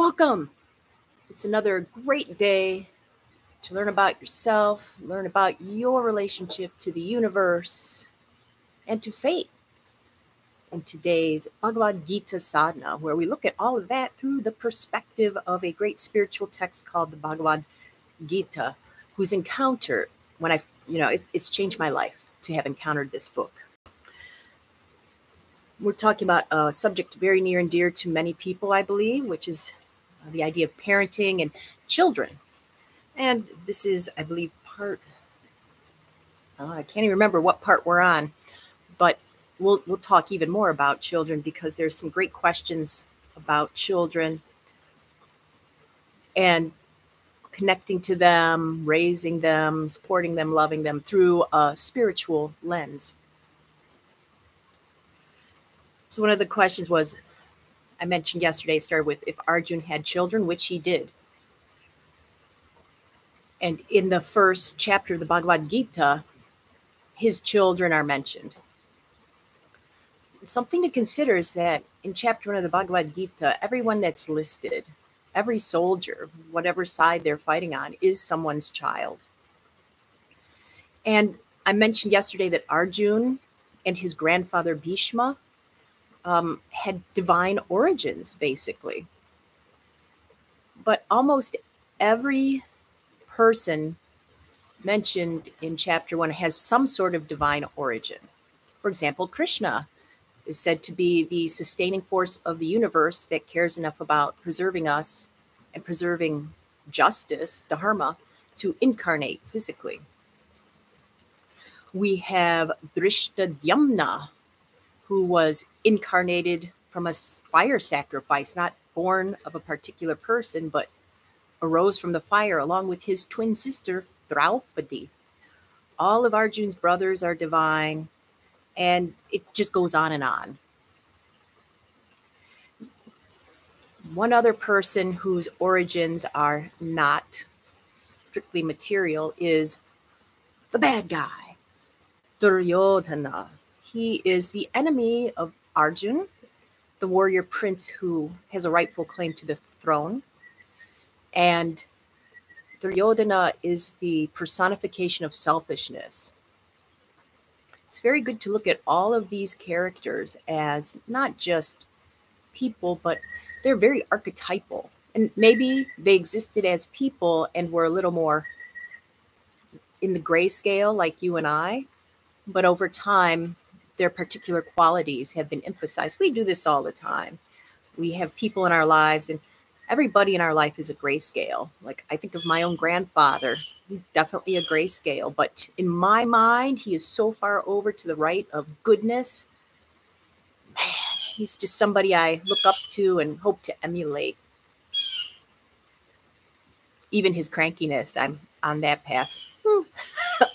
Welcome. It's another great day to learn about yourself, learn about your relationship to the universe and to fate. In today's Bhagavad Gita Sadhana, where we look at all of that through the perspective of a great spiritual text called the Bhagavad Gita, whose encounter, it's changed my life to have encountered this book. We're talking about a subject very near and dear to many people, I believe, which is the idea of parenting and children. And this is, I believe, I can't even remember what part we're on, but we'll talk even more about children because there's some great questions about children and connecting to them, raising them, supporting them, loving them through a spiritual lens. So one of the questions was, I mentioned yesterday, started with if Arjun had children, which he did. And in the first chapter of the Bhagavad Gita, his children are mentioned. Something to consider is that in chapter 1 of the Bhagavad Gita, everyone that's listed, every soldier, whatever side they're fighting on, is someone's child. And I mentioned yesterday that Arjun and his grandfather Bhishma had divine origins, basically. But almost every person mentioned in chapter 1 has some sort of divine origin. For example, Krishna is said to be the sustaining force of the universe that cares enough about preserving us and preserving justice, dharma, to incarnate physically. We have Drishtadyumna, who was incarnated from a fire sacrifice, not born of a particular person, but arose from the fire along with his twin sister, Draupadi. All of Arjun's brothers are divine, and it just goes on and on. One other person whose origins are not strictly material is the bad guy, Duryodhana. He is the enemy of Arjun, the warrior prince who has a rightful claim to the throne. And Duryodhana is the personification of selfishness. It's very good to look at all of these characters as not just people, but they're very archetypal. And maybe they existed as people and were a little more in the grayscale like you and I, but over time, their particular qualities have been emphasized. We do this all the time. We have people in our lives, and everybody in our life is a grayscale. Like I think of my own grandfather. He's definitely a grayscale, but in my mind, he is so far over to the right of goodness. Man, he's just somebody I look up to and hope to emulate. Even his crankiness, I'm on that path.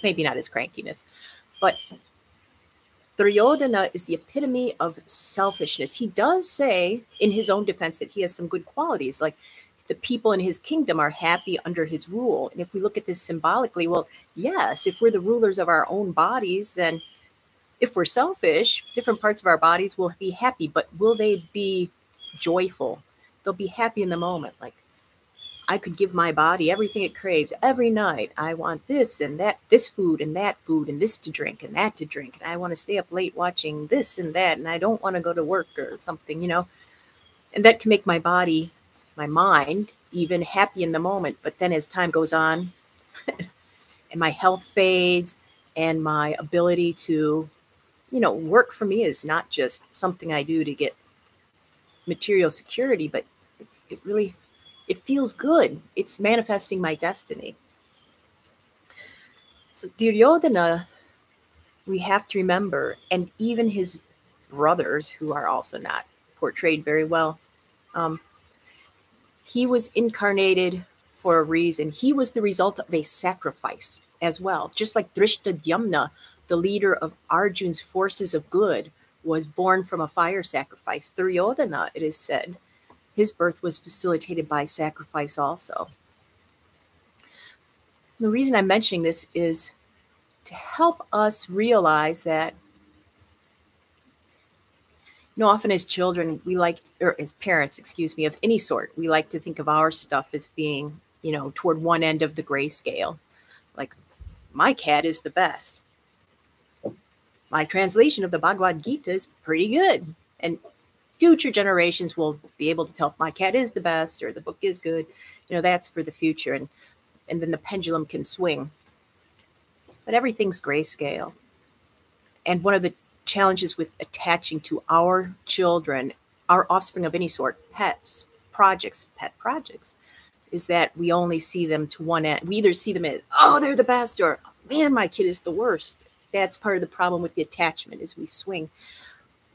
Maybe not his crankiness, but Duryodhana is the epitome of selfishness. He does say in his own defense that he has some good qualities, like the people in his kingdom are happy under his rule. And if we look at this symbolically, well, yes, if we're the rulers of our own bodies, then if we're selfish, different parts of our bodies will be happy, but will they be joyful? They'll be happy in the moment. Like I could give my body everything it craves every night. I want this and that, this food and that food, and this to drink and that to drink. And I want to stay up late watching this and that. And I don't want to go to work or something, and that can make my body, my mind, even happy in the moment. But then as time goes on and my health fades and my ability to, work for me is not just something I do to get material security, but it feels good. It's manifesting my destiny. So Duryodhana, we have to remember, and even his brothers, who are also not portrayed very well, he was incarnated for a reason. He was the result of a sacrifice as well. Just like Drishtadyumna, the leader of Arjun's forces of good, was born from a fire sacrifice. Duryodhana, it is said, his birth was facilitated by sacrifice also. The reason I'm mentioning this is to help us realize that Often as children, we like, or as parents, excuse me, of any sort, we like to think of our stuff as being, toward one end of the gray scale. Like, my cat is the best. My translation of the Bhagavad Gita is pretty good. And future generations will be able to tell if my cat is the best or the book is good. That's for the future. And then the pendulum can swing. But everything's grayscale. And one of the challenges with attaching to our children, our offspring of any sort, pets, projects, pet projects, is that we only see them to one end. We either see them as, oh, they're the best, or, man, my kid is the worst. That's part of the problem with the attachment, is we swing.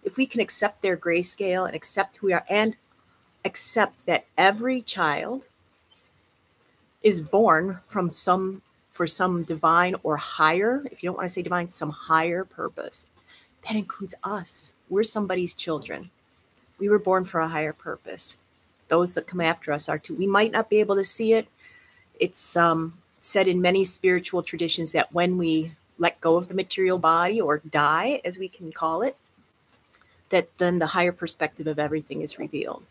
If we can accept their grayscale and accept who we are, and accept that every child is born for some divine or higher, if you don't want to say divine, some higher purpose. That includes us. We're somebody's children. We were born for a higher purpose. Those that come after us are too. We might not be able to see it. It's said in many spiritual traditions that when we let go of the material body, or die, as we can call it, that then the higher perspective of everything is revealed.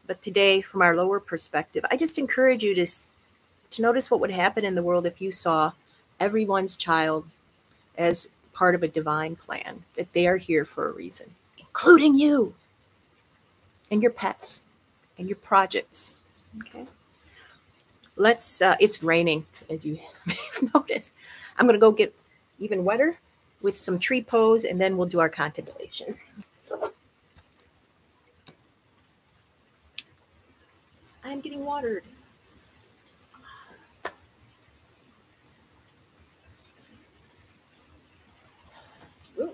But today, from our lower perspective, I just encourage you to notice what would happen in the world if you saw everyone's child as part of a divine plan, that they are here for a reason, including you and your pets and your projects. Okay. It's raining, as you may have noticed. I'm going to go get even wetter with some tree pose, and then we'll do our contemplation. I'm getting watered. Ooh.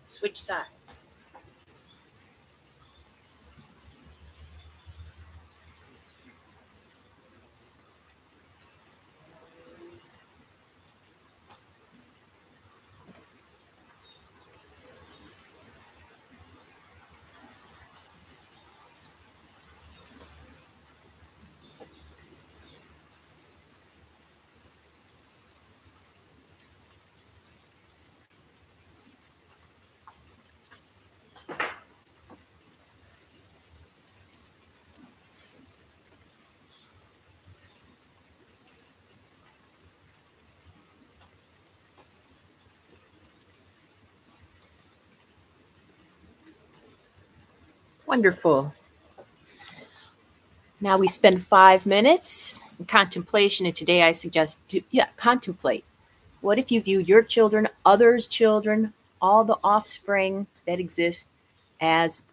Switch sides. Wonderful. Now we spend 5 minutes in contemplation, and today I suggest, contemplate. What if you view your children, others' children, all the offspring that exist as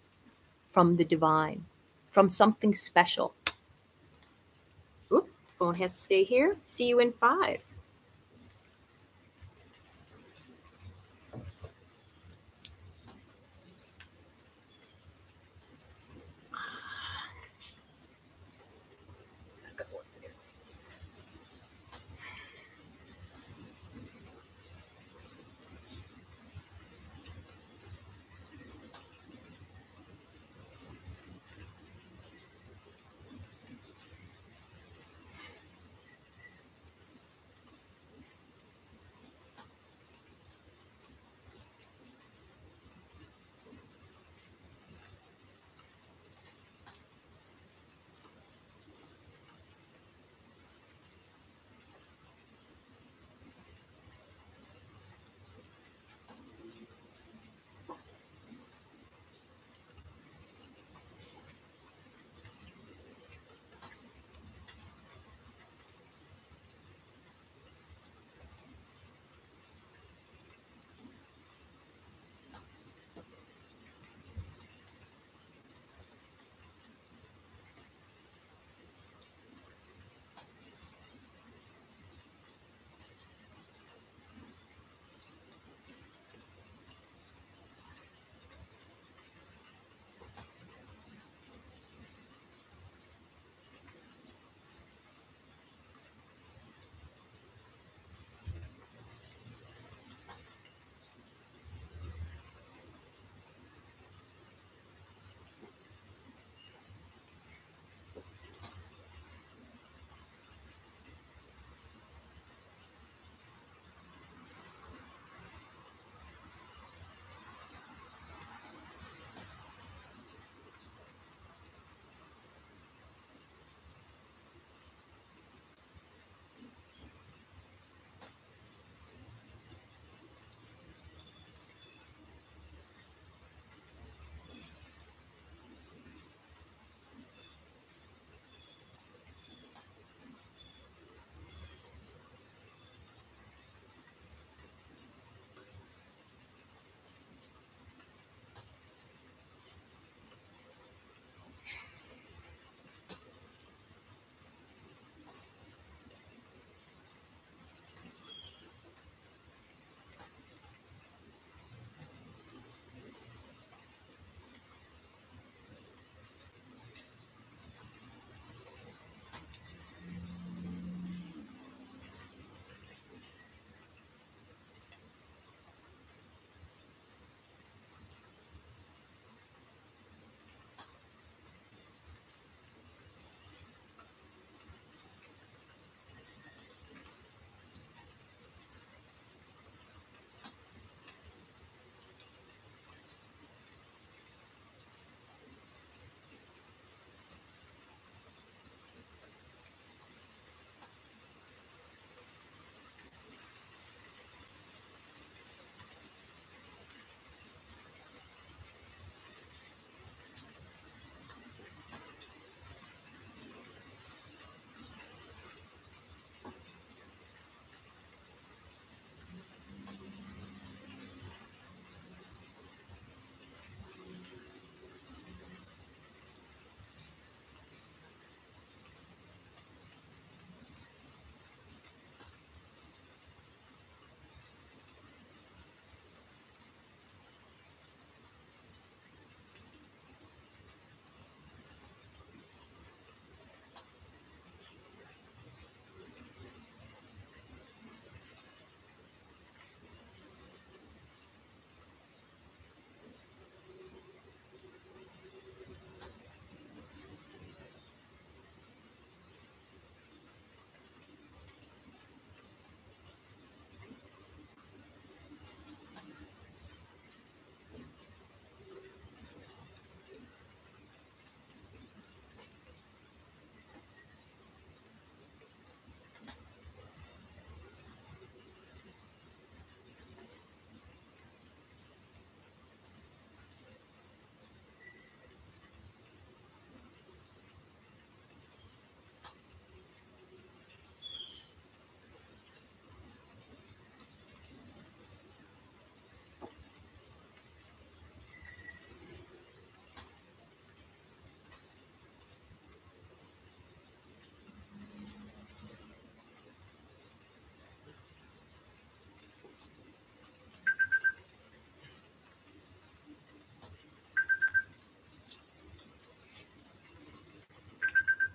from the divine, from something special? Oop, phone has to stay here. See you in 5.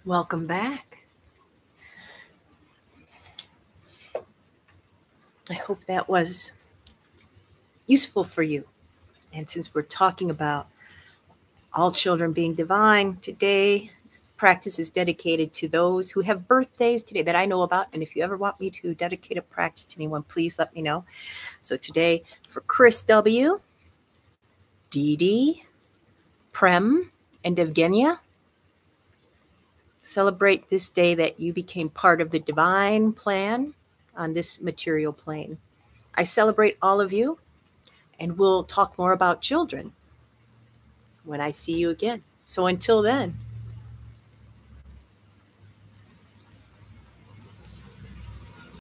Welcome back. I hope that was useful for you. And since we're talking about all children being divine, today practice is dedicated to those who have birthdays today that I know about. And if you ever want me to dedicate a practice to anyone, please let me know. So today for Chris W., Dee Dee, Prem, and Evgenia, celebrate this day that you became part of the divine plan on this material plane. I celebrate all of you, and we'll talk more about children when I see you again. So until then,